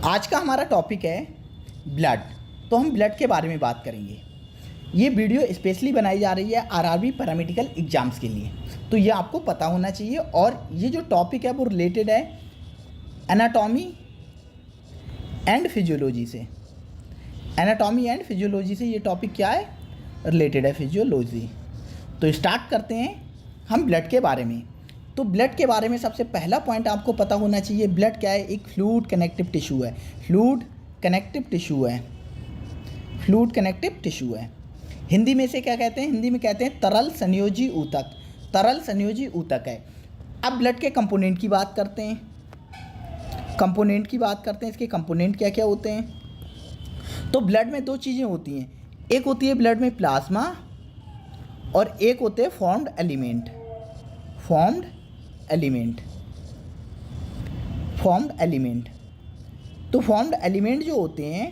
आज का हमारा टॉपिक है ब्लड। तो हम ब्लड के बारे में बात करेंगे। ये वीडियो स्पेशली बनाई जा रही है आरआरबी पैरामेडिकल एग्ज़ाम्स के लिए, तो ये आपको पता होना चाहिए। और ये जो टॉपिक है वो रिलेटेड है एनाटॉमी एंड फिजियोलॉजी से। एनाटॉमी एंड फिजियोलॉजी से ये टॉपिक क्या है, रिलेटेड है फिजियोलॉजी। तो स्टार्ट करते हैं हम ब्लड के बारे में। तो ब्लड के बारे में सबसे पहला पॉइंट आपको पता होना चाहिए, ब्लड क्या है, एक फ्लूइड कनेक्टिव टिश्यू है। फ्लूइड कनेक्टिव टिश्यू है, फ्लूइड कनेक्टिव टिश्यू है। हिंदी में से क्या कहते हैं, हिंदी में कहते हैं तरल संयोजी ऊतक। तरल संयोजी ऊतक है। अब ब्लड के कंपोनेंट की बात करते हैं, कंपोनेंट की बात करते हैं। इसके कंपोनेंट क्या क्या होते हैं। तो ब्लड में दो चीज़ें होती हैं, एक होती है ब्लड में प्लाज्मा और एक होते हैं formed element. Formed element, formed element. तो फॉर्म्ड एलिमेंट जो होते हैं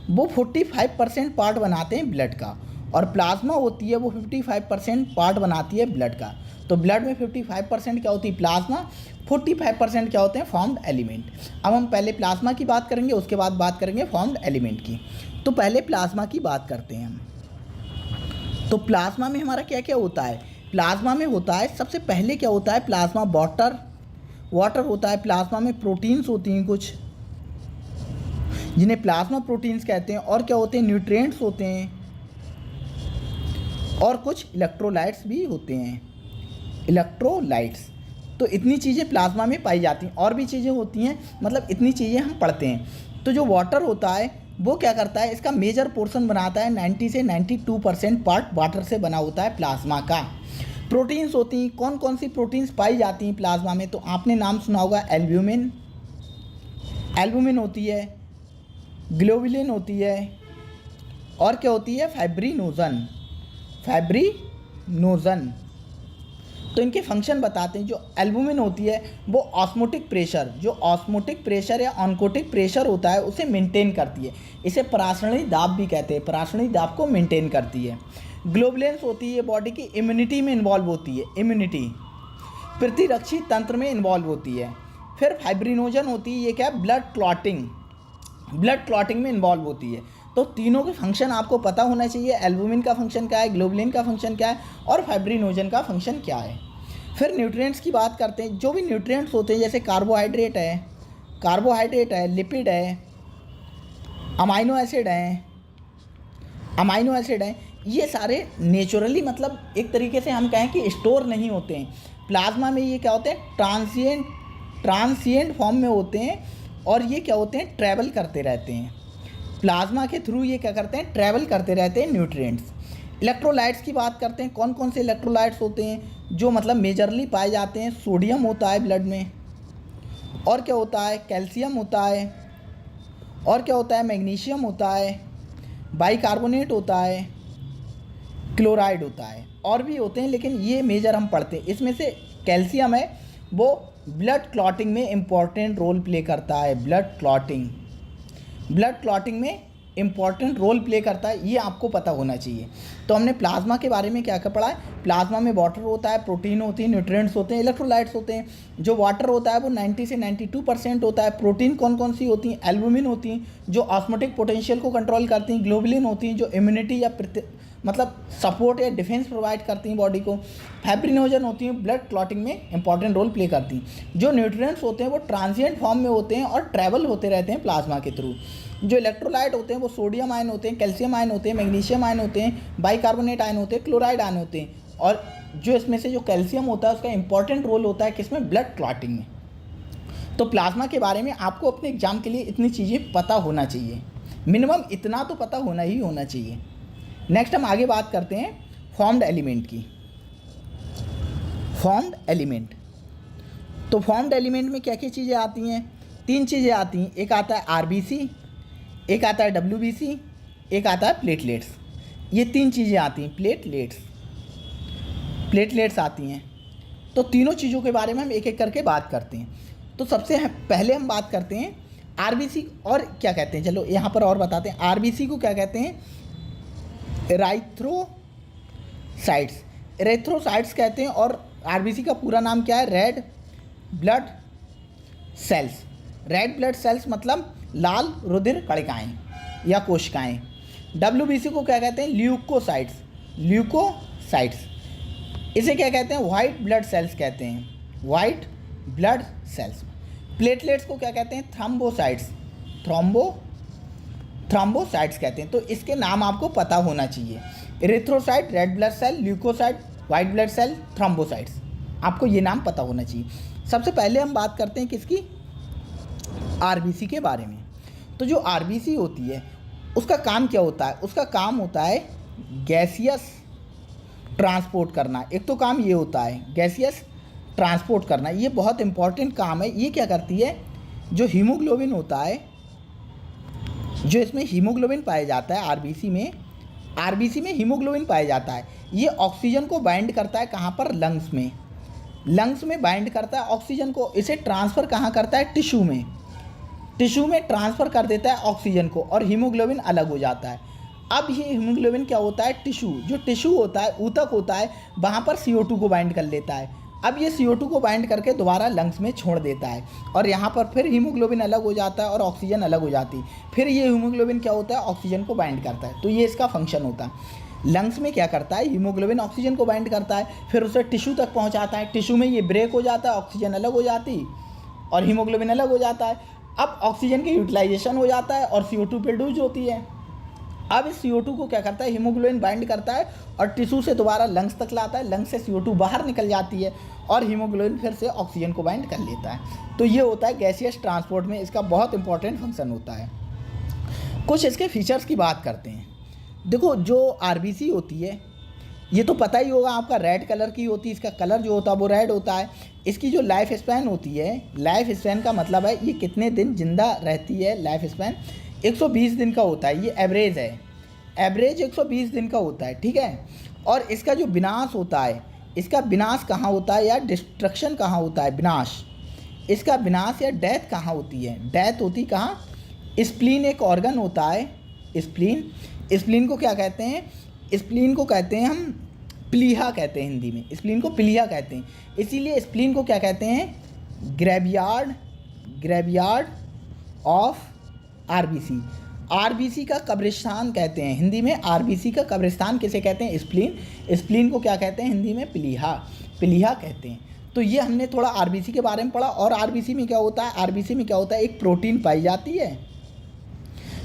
वो 45% पार्ट बनाते हैं ब्लड का, और प्लाज्मा होती है वो 55% पार्ट बनाती है ब्लड का। तो ब्लड में 55% क्या होती है, प्लाज्मा, 45% क्या होते हैं, फॉर्म्ड एलिमेंट। अब हम पहले प्लाज्मा की बात करेंगे, उसके बाद बात करेंगे फॉर्म्ड एलिमेंट की। तो पहले प्लाज्मा की बात करते हैं हम। तो प्लाज्मा में हमारा क्या क्या होता है, प्लाज्मा में होता है सबसे पहले क्या होता है, प्लाज्मा वाटर होता है। प्लाज्मा में प्रोटीन्स होती हैं कुछ, जिन्हें प्लाज्मा प्रोटीन्स कहते हैं। और क्या होते हैं, न्यूट्रिएंट्स होते हैं, और कुछ इलेक्ट्रोलाइट्स भी होते हैं, इलेक्ट्रोलाइट्स। तो इतनी चीज़ें प्लाज्मा में पाई जाती हैं। और भी चीज़ें होती हैं, मतलब इतनी चीज़ें हम पढ़ते हैं। तो जो वाटर होता है वो क्या करता है, इसका मेजर पोर्शन बनाता है, 90 से 92% पार्ट वाटर से बना होता है प्लाज्मा का। प्रोटीन्स होती हैं, कौन कौन सी प्रोटीन्स पाई जाती हैं प्लाज्मा में, तो आपने नाम सुना होगा एल्ब्यूमिन, एल्ब्यूमिन होती है, ग्लोबुलिन होती है, और क्या होती है, फाइब्रिनोजन, फाइब्रिनोजन। तो इनके फंक्शन बताते हैं। जो एल्ब्यूमिन होती है वो ऑस्मोटिक प्रेशर, जो ऑस्मोटिक प्रेशर या ऑन्कोटिक प्रेशर होता है उसे मेंटेन करती है। इसे परासरणी दाब भी कहते हैं, परासरणी दाब को मेंटेन करती है। ग्लोबुलेंस होती है, बॉडी की इम्यूनिटी में इन्वॉल्व होती है, इम्यूनिटी, प्रतिरक्षी तंत्र में इन्वॉल्व होती है। फिर फाइब्रिनोजन होती है, ये क्या है, ब्लड क्लॉटिंग, ब्लड क्लॉटिंग में इन्वॉल्व होती है। तो तीनों के फंक्शन आपको पता होना चाहिए, एल्ब्यूमिन का फंक्शन क्या है, ग्लोबुलिन का फंक्शन क्या है, और फाइब्रिनोजन का फंक्शन क्या है। फिर न्यूट्रिएंट्स की बात करते हैं। जो भी न्यूट्रिएंट्स होते हैं, जैसे कार्बोहाइड्रेट है, कार्बोहाइड्रेट है, लिपिड है, अमाइनो एसिड हैं, अमाइनो एसिड हैं, ये सारे नेचुरली, मतलब एक तरीके से हम कहें कि स्टोर नहीं होते हैं। प्लाज्मा में ये क्या होते हैं, ट्रांसिएंट फॉर्म में होते हैं, और ये क्या होते हैं, ट्रैवल करते रहते हैं। प्लाज्मा के थ्रू ये क्या करते हैं, ट्रैवल करते रहते हैं न्यूट्रिएंट्स। इलेक्ट्रोलाइट्स की बात करते हैं। कौन कौन से इलेक्ट्रोलाइट्स होते हैं जो मतलब मेजरली पाए जाते हैं, सोडियम होता है ब्लड में, और क्या होता है, कैल्शियम होता है, और क्या होता है, मैग्नीशियम होता है, बाइकार्बोनेट होता है, क्लोराइड होता है, और भी होते हैं, लेकिन ये मेजर हम पढ़ते हैं। इसमें से कैल्शियम है, वो ब्लड क्लॉटिंग में इम्पॉर्टेंट रोल प्ले करता है। ब्लड क्लॉटिंग, ब्लड क्लॉटिंग में इम्पॉर्टेंट रोल प्ले करता है, ये आपको पता होना चाहिए। तो हमने प्लाज्मा के बारे में क्या क्या पढ़ा है, प्लाज्मा में वाटर होता है, प्रोटीन होती है, न्यूट्रिएंट्स होते हैं, इलेक्ट्रोलाइट्स होते हैं। जो वाटर होता है वो 90 से 92% होता है। प्रोटीन कौन कौन सी होती हैं, एल्ब्यूमिन होती हैं जो ऑस्मोटिक पोटेंशियल को कंट्रोल करती हैं, ग्लोबुलिन होती हैं जो इम्यूनिटी या मतलब सपोर्ट या डिफेंस प्रोवाइड करती हैं बॉडी को, फाइब्रिनोजन होती हैं ब्लड क्लॉटिंग में इंपॉर्टेंट रोल प्ले करती हैं। जो न्यूट्रिएंट्स होते हैं वो ट्रांजिएंट फॉर्म में होते हैं और ट्रैवल होते रहते हैं प्लाज्मा के थ्रू। जो इलेक्ट्रोलाइट होते हैं वो सोडियम आयन होते हैं, कैल्शियम आयन होते हैं, मैग्नीशियम आयन होते हैं, बाइकार्बोनेट आयन होते हैं, क्लोराइड आयन होते हैं। और जो इसमें से जो कैल्शियम होता है उसका इंपॉर्टेंट रोल होता है किसमें, ब्लड क्लॉटिंग में। तो प्लाज्मा के बारे में आपको अपने एग्जाम के लिए इतनी चीज़ें पता होना चाहिए, मिनिमम इतना तो पता होना ही होना चाहिए। नेक्स्ट हम आगे बात करते हैं फॉर्म्ड एलिमेंट की। फॉर्म्ड एलिमेंट, तो फॉर्म्ड एलिमेंट में क्या क्या चीज़ें आती हैं, तीन चीज़ें आती हैं। एक आता है आरबीसी, एक आता है डब्ल्यूबीसी, एक आता है प्लेटलेट्स। ये तीन चीज़ें आती हैं, प्लेटलेट्स आती हैं। तो तीनों चीज़ों के बारे में हम एक एक करके बात करते हैं। तो सबसे पहले हम बात करते हैं आरबीसी, और क्या कहते हैं, चलो यहाँ पर और बताते हैं। आरबीसी को क्या कहते हैं, एराइथ्रोसाइट्स, एरेथ्रोसाइट्स कहते हैं। और आरबीसी का पूरा नाम क्या है, red blood cells. Red blood cells मतलब लाल रुधिर कणिकाएँ या कोशिकाएँ। WBC को क्या कहते हैं? Leucocytes, leucocytes. इसे क्या कहते हैं? वाइट ब्लड सेल्स कहते हैं, वाइट ब्लड सेल्स। प्लेटलेट्स को क्या कहते हैं? थ्रोम्बोसाइट्स, थ्रोम्बोसाइट्स कहते हैं। तो इसके नाम आपको पता होना चाहिए। Erythrocyte, red blood cell, leucocyte, white blood cell, thrombocytes, आपको ये नाम पता होना चाहिए। सबसे पहले हम बात करते हैं किसकी? RBC के बारे में। तो जो RBC होती है उसका काम क्या होता है? उसका काम होता है गैसियस ट्रांसपोर्ट करना। एक तो काम ये होता है गैसियस ट्रांसपोर्ट करना, ये बहुत इंपॉर्टेंट काम है। ये क्या करती है? जो हीमोग्लोबिन होता है, जो इसमें हीमोग्लोबिन पाया जाता है RBC में हीमोग्लोबिन पाया जाता है। ये ऑक्सीजन को बाइंड करता है कहाँ पर? लंग्स में। लंग्स में बाइंड करता है ऑक्सीजन को। इसे ट्रांसफ़र कहाँ करता है? टिश्यू में। टिश्यू में ट्रांसफ़र कर देता है ऑक्सीजन को और हीमोग्लोबिन अलग हो जाता है। अब ये हीमोग्लोबिन क्या होता है? टिश्यू, जो टिश्यू होता है, ऊतक होता है, वहाँ पर CO2 को बाइंड कर लेता है। अब ये CO2 को बाइंड करके दोबारा लंग्स में छोड़ देता है और यहाँ पर फिर हीमोग्लोबिन अलग हो जाता है और ऑक्सीजन अलग हो जाती है। फिर ये हीमोग्लोबिन क्या होता है? ऑक्सीजन को बाइंड करता है। तो ये इसका फंक्शन होता है। लंग्स में क्या करता है? हीमोग्लोबिन ऑक्सीजन को बाइंड करता है, फिर उसे टिश्यू तक पहुँचाता है। टिश्यू में ये ब्रेक हो जाता है, ऑक्सीजन अलग हो जाती और हीमोग्लोबिन अलग हो जाता है। अब ऑक्सीजन की यूटिलाइजेशन हो जाता है और CO2 प्रोड्यूस होती है। अब इस CO2 को क्या करता है? हीमोग्लोबिन बाइंड करता है और टिश्यू से दोबारा लंग्स तक लाता है। लंग्स से CO2 बाहर निकल जाती है और हीमोग्लोबिन फिर से ऑक्सीजन को बाइंड कर लेता है। तो ये होता है गैसियस ट्रांसपोर्ट में, इसका बहुत इंपॉर्टेंट फंक्शन होता है। कुछ इसके फीचर्स की बात करते हैं। देखो, जो RBC होती है, ये तो पता ही होगा आपका, रेड कलर की होती है। इसका कलर जो होता है वो रेड होता है। इसकी जो लाइफ स्पैन होती है, लाइफ स्पैन का मतलब है ये कितने दिन जिंदा रहती है। लाइफ स्पैन 120 दिन का होता है, ये एवरेज है। एवरेज 120 दिन का होता है, ठीक है। और इसका जो विनाश होता है, इसका विनाश कहाँ होता है या डिस्ट्रक्शन कहाँ होता है? विनाश, इसका विनाश या डेथ कहाँ होती है? डेथ होती कहाँ? स्प्लीन एक ऑर्गन होता है, स्प्लीन। स्प्लीन को क्या कहते हैं? स्प्लीन को कहते हैं हम प्लीहा कहते हैं हिंदी में। स्प्लीन को प्लीहा कहते हैं। इसीलिए स्प्लीन को क्या कहते हैं? Graveyard of RBC। RBC का कब्रिस्तान कहते हैं हिंदी में। RBC का कब्रिस्तान किसे कहते हैं? स्प्लीन। स्प्लीन को क्या कहते हैं हिंदी में? प्लीहा कहते हैं। तो ये हमने थोड़ा RBC के बारे में पढ़ा। और RBC में क्या होता है? RBC में क्या होता है? एक प्रोटीन पाई जाती है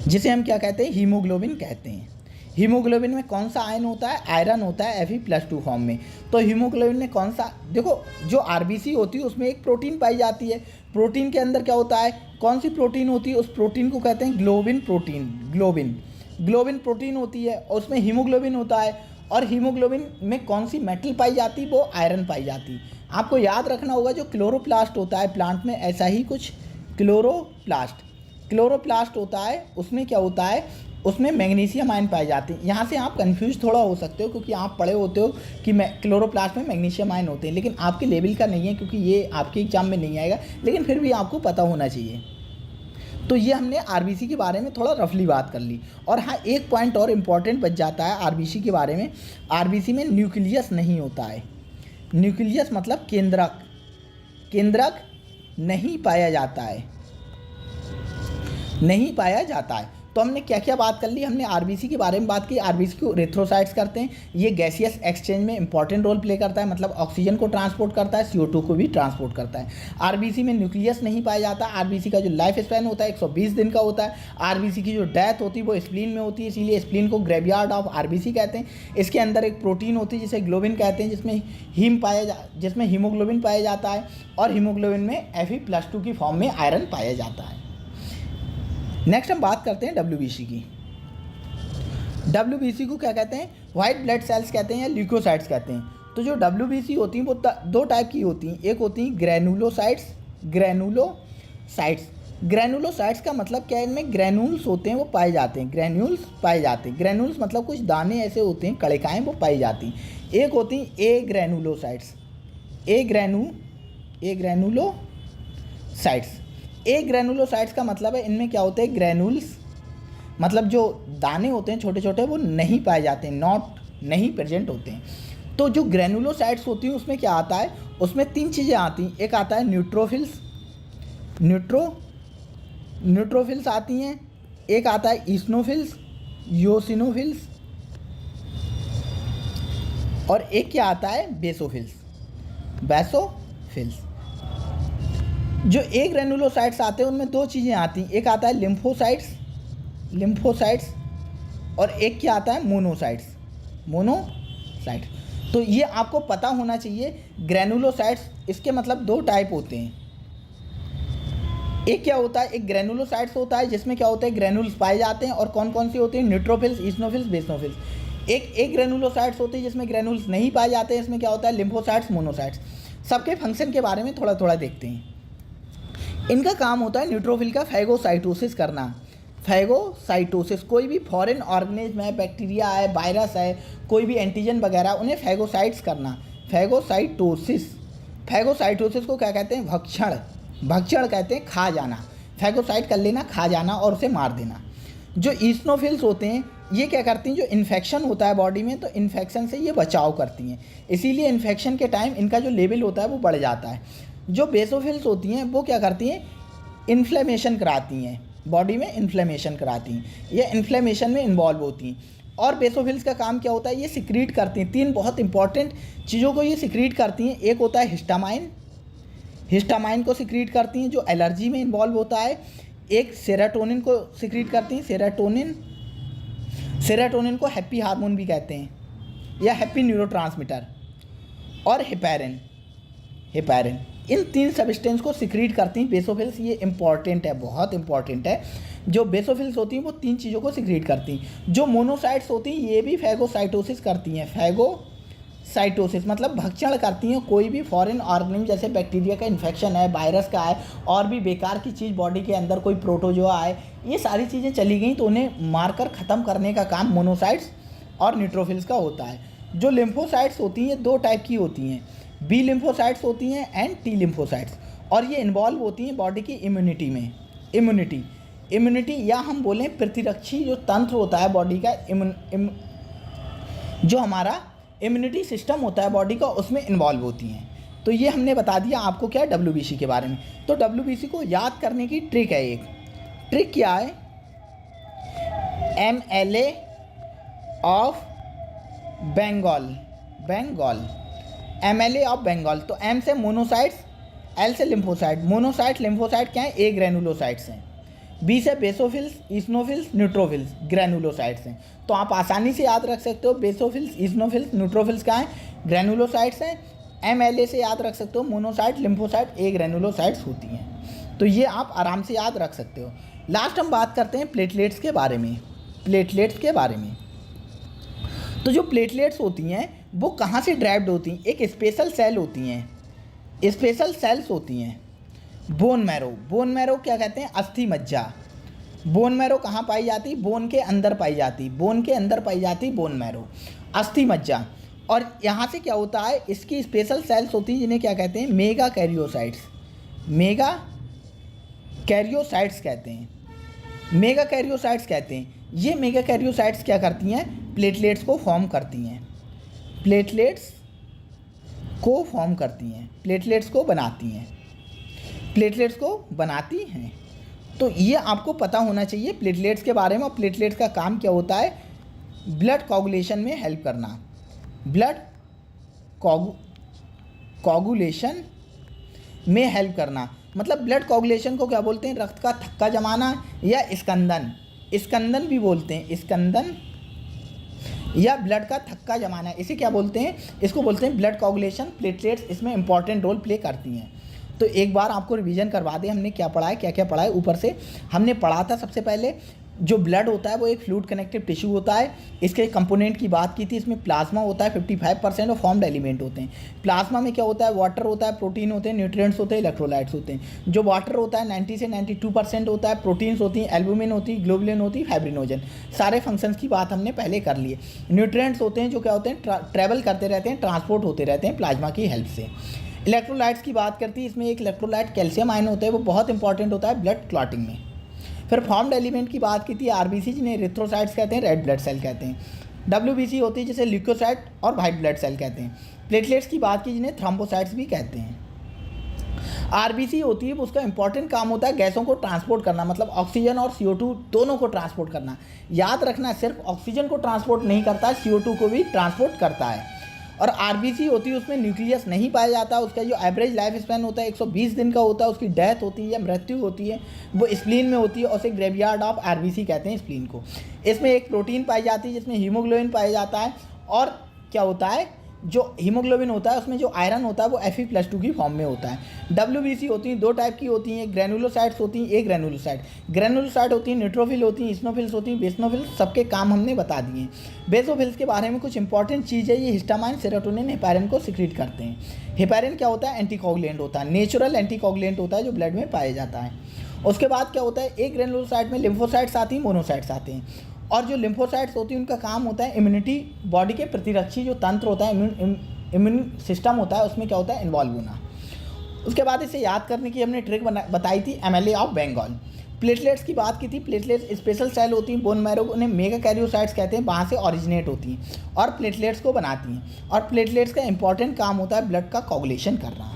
जिसे हम क्या कहते हैं? हीमोग्लोबिन कहते हैं। हीमोग्लोबिन में कौन सा आयन होता है? आयरन होता है Fe+2 फॉर्म में। तो हीमोग्लोबिन में कौन सा? देखो, जो RBC होती है उसमें एक प्रोटीन पाई जाती है। प्रोटीन के अंदर क्या होता है? कौन सी प्रोटीन होती है? उस प्रोटीन को कहते हैं ग्लोबिन प्रोटीन। ग्लोबिन प्रोटीन होती है और उसमें हीमोग्लोबिन होता है। और हीमोग्लोबिन में कौन सी मेटल पाई जाती? वो आयरन पाई जाती। आपको याद रखना होगा, जो क्लोरोप्लास्ट होता है प्लांट में, ऐसा ही कुछ क्लोरोप्लास्ट होता है, उसमें क्या होता है? उसमें मैग्नीशियम आयन पाए जाते हैं। यहाँ से आप कंफ्यूज थोड़ा हो सकते हो क्योंकि आप पढ़े होते हो कि क्लोरोप्लास्ट में मैग्नीशियम आयन होते हैं, लेकिन आपके लेवल का नहीं है क्योंकि ये आपके एग्जाम में नहीं आएगा, लेकिन फिर भी आपको पता होना चाहिए। तो ये हमने RBC के बारे में थोड़ा रफली बात कर ली। और हाँ, एक पॉइंट और इम्पॉर्टेंट बच जाता है RBC के बारे में। RBC में न्यूक्लियस नहीं होता है। न्यूक्लियस मतलब केंद्रक नहीं पाया जाता है। तो हमने क्या क्या बात कर ली? हमने RBC के बारे में बात की। RBC को इरिथ्रोसाइट्स करते हैं। ये गैसियस एक्सचेंज में इंपॉर्टेंट रोल प्ले करता है, मतलब ऑक्सीजन को ट्रांसपोर्ट करता है, CO2 को भी ट्रांसपोर्ट करता है। RBC में न्यूक्लियस नहीं पाया जाता। RBC का जो लाइफ स्पैन होता है 120 दिन का होता है। RBC की जो डेथ होती है वो स्प्लीन में होती है, इसीलिए स्प्लीन को ग्रेवयार्ड ऑफ RBC कहते हैं। इसके अंदर एक प्रोटीन होती है जिसे ग्लोबिन कहते हैं, जिसमें हीमोग्लोबिन पाया जाता है और हीमोग्लोबिन में Fe+2 की फॉर्म में आयरन पाया जाता है। नेक्स्ट हम बात करते हैं WBC की। WBC को क्या कहते हैं? वाइट ब्लड सेल्स कहते हैं या ल्यूकोसाइट्स कहते हैं। तो जो WBC होती हैं वो दो टाइप की होती हैं। एक होती हैं ग्रैनुलोसाइट्स का मतलब क्या है? इनमें ग्रैन्यूल्स होते हैं, वो पाए जाते हैं। ग्रैन्यूल्स मतलब कुछ दाने ऐसे होते हैं, कणिकाएँ वो पाई जाती हैं। एक होती हैं ए ग्रैनुलोसाइट्स का मतलब है इनमें क्या होते हैं? ग्रैन्यूल्स मतलब जो दाने होते हैं छोटे छोटे वो नहीं पाए जाते हैं, नहीं प्रेजेंट होते हैं। तो जो ग्रैनुलोसाइट्स होती हैं उसमें क्या आता है? उसमें 3 चीज़ें आती हैं। एक आता है न्यूट्रोफिल्स, न्यूट्रोफिल्स आती हैं, एक आता है ईसनोफिल्स, योसिनोफिल्स, और एक क्या आता है बेसोफिल्स, बेसोफिल्स। जो ए ग्रेनुलोसाइट्स आते हैं उनमें दो चीज़ें आती हैं, एक आता है लिम्फोसाइट्स और एक क्या आता है मोनोसाइट्स। तो ये आपको पता होना चाहिए। ग्रेनुलोसाइट्स इसके मतलब दो टाइप होते हैं। एक क्या होता है, एक ग्रेनुलोसाइट्स होता है जिसमें क्या होता है ग्रेनुल्स पाए जाते हैं, और कौन कौन सी होती हैं, न्यूट्रोफिल्स, ईसनोफिल्स, बेसनोफिल्स। एक ग्रेनुलोसाइट्स होती है जिसमें ग्रेनुल्स नहीं पाए जाते हैं, इसमें क्या होता है लिम्फोसाइट्स, मोनोसाइट्स। सबके फंक्शन के बारे में थोड़ा थोड़ा देखते हैं। इनका काम होता है न्यूट्रोफिल का फैगोसाइटोसिस करना। फैगोसाइटोसिस, कोई भी फॉरेन ऑर्गेनिज्म है, बैक्टीरिया है, वायरस है, कोई भी एंटीजन वगैरह, उन्हें फैगोसाइट्स करना, फैगोसाइटोसिस को क्या कहते हैं, भक्षण कहते हैं, खा जाना। फैगोसाइट कर लेना, खा जाना और उसे मार देना। जो ईसनोफिल्स होते हैं ये क्या करती हैं, जो इन्फेक्शन होता है बॉडी में तो इन्फेक्शन से ये बचाव करती हैं, इसीलिए इन्फेक्शन के टाइम इनका जो लेवल होता है वो बढ़ जाता है। जो बेसोफिल्स होती हैं वो क्या करती हैं, इन्फ्लेमेशन कराती हैं, बॉडी में इन्फ्लेमेशन कराती हैं, ये इन्फ्लेमेशन में इन्वॉल्व होती हैं। और बेसोफिल्स का काम क्या होता है, ये सिक्रीट करती हैं, तीन बहुत इंपॉर्टेंट चीज़ों को ये सिक्रीट करती हैं। एक होता है हिस्टामाइन को सिक्रीट करती हैं जो एलर्जी में इन्वॉल्व होता है। एक सेरोटोनिन को सिक्रीट करती हैं, सेरोटोनिन को हैप्पी हार्मोन भी कहते हैं या हैप्पी न्यूरोट्रांसमीटर। और हेपेरिन, इन तीन सब्सटेंस को सिक्रीट करती हैं बेसोफिल्स। ये इंपॉर्टेंट है, बहुत इंपॉर्टेंट है। जो बेसोफिल्स होती हैं वो तीन चीज़ों को सिक्रीट करती हैं। जो मोनोसाइट्स होती हैं ये भी फैगोसाइटोसिस करती हैं। फैगोसाइटोसिस मतलब भक्षण करती हैं, कोई भी फॉरेन ऑर्गेनिज्म जैसे बैक्टीरिया का इन्फेक्शन है, वायरस का है, और भी बेकार की चीज़ बॉडी के अंदर कोई प्रोटोजोआ है, ये सारी चीज़ें चली गई तो उन्हें मारकर ख़त्म करने का काम मोनोसाइट्स और न्यूट्रोफिल्स का होता है। जो लिम्फोसाइट्स होती हैं दो टाइप की होती हैं, बी लिम्फोसाइट्स होती हैं एंड टी लिम्फोसाइट्स, और ये इन्वॉल्व होती हैं बॉडी की इम्यूनिटी में। इम्यूनिटी या हम बोलें प्रतिरक्षी जो तंत्र होता है बॉडी का, जो हमारा इम्यूनिटी सिस्टम होता है बॉडी का, उसमें इन्वॉल्व होती हैं। तो ये हमने बता दिया आपको क्या है WBC के बारे में। तो WBC को याद करने की ट्रिक है, एक ट्रिक क्या है, MLA of Bengal, MLA of Bengal. तो M से मोनोसाइट्स, L से लिम्फोसाइट। लिम्फोसाइट क्या है, A ग्रेनुलोसाइट्स हैं। B से बेसोफिल्स, ईसनोफिल्स, न्यूट्रोफिल्स, ग्रेनुलोसाइट्स हैं। तो आप आसानी से याद रख सकते हो बेसोफिल्स, ईसनोफिल्स, न्यूट्रोफिल्स क्या हैं, ग्रेनुलोसाइट्स हैं। MLA से याद रख सकते हो मोनोसाइट, लिम्फोसाइट, A ग्रेनुलोसाइट्स होती हैं। तो ये आप आराम से याद रख सकते हो। लास्ट हम बात करते हैं प्लेटलेट्स के बारे में। तो जो प्लेटलेट्स होती हैं वो कहाँ से ड्राइव्ड होती हैं, एक स्पेशल सेल्स होती हैं। बोन मैरो क्या कहते हैं, अस्थि मज्जा। बोन मैरो कहाँ पाई जाती, बोन के अंदर पाई जाती, बोन मैरो, अस्थि मज्जा। और यहाँ से क्या होता है, इसकी स्पेशल सेल्स होती हैं जिन्हें क्या कहते हैं, मेगा कैरियोसाइट्स कहते हैं। ये मेगा कैरियोसाइट्स क्या करती हैं, प्लेटलेट्स को फॉर्म करती हैं, प्लेटलेट्स को बनाती हैं। तो ये आपको पता होना चाहिए प्लेटलेट्स के बारे में। और प्लेटलेट्स का काम क्या होता है, ब्लड कोगुलेशन में हेल्प करना, मतलब ब्लड कोगुलेशन को क्या बोलते हैं, रक्त का थक्का जमाना या स्कंदन भी बोलते हैं, या ब्लड का थक्का जमाना, इसे क्या बोलते हैं, इसको बोलते हैं ब्लड कोगुलेशन। प्लेटलेट्स इसमें इंपॉर्टेंट रोल प्ले करती हैं। तो एक बार आपको रिवीजन करवा दें, हमने क्या पढ़ा है, क्या पढ़ा है। ऊपर से हमने पढ़ा था सबसे पहले जो ब्लड होता है वो एक फ्लूइड कनेक्टिव टिश्यू होता है। इसके कंपोनेंट की बात की थी, इसमें प्लाज्मा होता है, 55% ऑफ फॉर्म्ड एलिमेंट होते हैं। प्लाज्मा में क्या होता है, वाटर होता है, प्रोटीन होते हैं, न्यूट्रिएंट्स होते हैं, इलेक्ट्रोलाइट्स होते हैं। जो वाटर होता है 90 से 92% होता है, प्रोटीन्स होती हैं, एल्बुमिन होती है, ग्लोबुलिन होती है, फाइब्रिनोजन। सारे फंक्शंस की बात हमने पहले कर ली है। न्यूट्रिएंट्स होते हैं जो क्या होते हैं, ट्रैवल करते रहते हैं, ट्रांसपोर्ट होते रहते हैं प्लाज्मा की हेल्प से। इलेक्ट्रोलाइट्स की बात करती है, इसमें एक इलेक्ट्रोलाइट कैल्शियम आयन होता है, वो बहुत इंपॉर्टेंट होता है ब्लड क्लॉटिंग में। फिर फॉर्म्ड एलिमेंट की बात की थी, आरबीसी जिन्हें एरिथ्रोसाइट्स कहते हैं, रेड ब्लड सेल कहते हैं। डब्ल्यूबीसी होती है जिसे ल्यूकोसाइट और वाइट ब्लड सेल कहते हैं। प्लेटलेट्स की बात की जिन्हें थ्रोम्बोसाइट्स भी कहते हैं। आरबीसी होती है वो उसका इंपॉर्टेंट काम होता है गैसों को ट्रांसपोर्ट करना, मतलब ऑक्सीजन और CO2 दोनों को ट्रांसपोर्ट करना। याद रखना सिर्फ ऑक्सीजन को ट्रांसपोर्ट नहीं करता है, CO2 को भी ट्रांसपोर्ट करता है। और आरबीसी होती है उसमें न्यूक्लियस नहीं पाया जाता, उसका जो एवरेज लाइफ स्पैन होता है 120 दिन का होता है, उसकी डेथ होती है या मृत्यु होती है वो स्प्लीन में होती है और उसे ग्रेवयार्ड ऑफ आरबीसी कहते हैं स्प्लीन को। इसमें एक प्रोटीन पाई जाती है जिसमें हीमोग्लोबिन पाया जाता है, और क्या होता है जो हीमोग्लोबिन होता है उसमें जो आयरन होता है वो Fe+2 की फॉर्म में होता है। डब्ल्यूबीसी होती हैं, दो टाइप की होती हैं, ग्रेनुलोसाइट्स होती हैं, एक ग्रेनुलोसाइट होती हैं, न्यूट्रोफिल होती हैं, इस्नोफिल्स होती हैं, बेसनोफिल्स, सबके काम हमने बता दिए। बेसोफिल्स के बारे में कुछ इंपॉर्टेंट चीज़ है, ये हिस्टामाइन, सेरोटोनिन, हेपारिन को सिक्रीट करते हैं। हेपारिन क्या होता है? एंटीकोगुलेंट होता है, नेचुरल एंटीकोगुलेंट होता है जो ब्लड में पाया जाता है। उसके बाद क्या होता है, एक ग्रेनुलोसाइट में लिम्फोसाइट्स आती हैं, मोनोसाइट्स आते हैं, और जो लिम्फोसाइट्स होती हैं उनका काम होता है इम्यूनिटी, बॉडी के प्रतिरक्षी जो तंत्र होता है, इम्यून सिस्टम होता है, उसमें क्या होता है, इन्वॉल्व होना। उसके बाद इसे याद करने की हमने ट्रिक बताई थी, MLA ऑफ बेंगल। प्लेटलेट्स की बात की थी, प्लेटलेट्स स्पेशल सेल होती हैं बोन मैरो, उन्हें मेगा कैरियोसाइट्स कहते हैं, वहाँ से ऑरिजिनेट होती हैं और प्लेटलेट्स को बनाती हैं। और प्लेटलेट्स का इंपॉर्टेंट काम होता है ब्लड का कोगुलेशन करना।